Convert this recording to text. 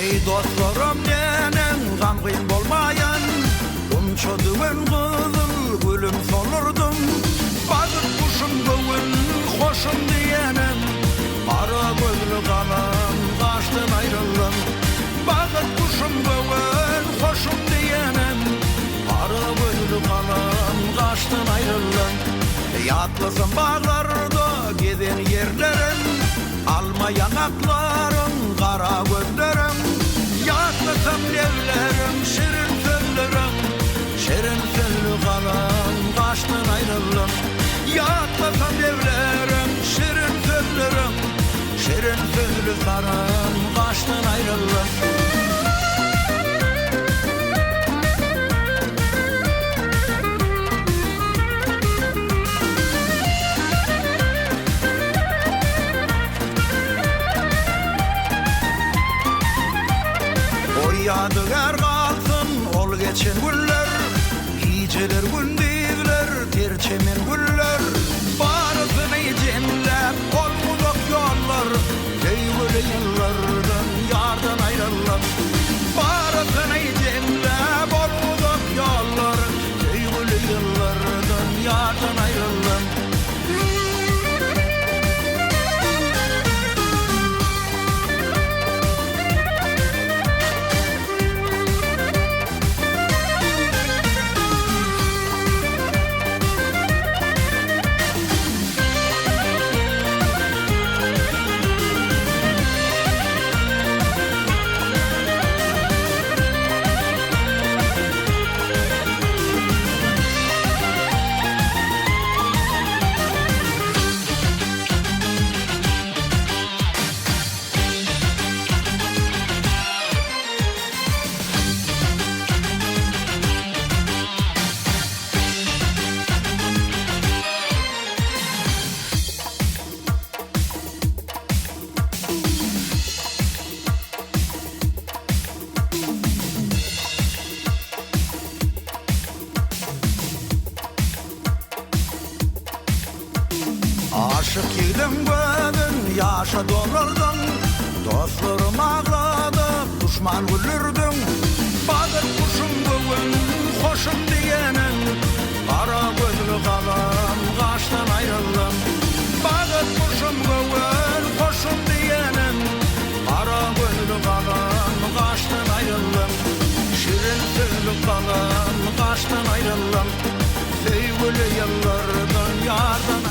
Ey dostlarım menin gam kıyın bolmayan, unça dümen kızıl gülüm solurdum. Bazı kuşum göğün hoşum diyenim, ara gözlü kalan kaçtın ayrıldım. Bazı kuşum göğün hoşum diyenim, ara gözlü kalan kaçtın ayrıldım. Yatlısın bağlarda giden yerlerim, alma yanaklarım, kara gözlerim. Yatlısın evlerim, şirin sözlerim, şirin sözlü kalan kaçtın ayrıldım. Yatlısın evlerim, şirin sözlerim, şirin sözlü kalan kaçtın ayrıldım. Yadıgar kalsın ol geçen güller, geceler gündüzler terçemen güller. Barısını cennet ol uzak yollar, köylü yıllardan yardan ayrılır. Barısını cennet ol uzak yollar, köylü yıllardan yardan ayrılır. Aşık idim gözün yaşa dolardın, dostlarım ağladı, düşman gülürdün. Bazı kuşum bugün hoşum diyenin, kara gözlü kalan kaçtan ayrıldım. Bazı kuşum bugün hoşum diyenin, kara gözlü kalan kaçtan ayrıldım. Şirin sözlü kalan kaçtan ayrıldım. Sevgili yıllardan yardan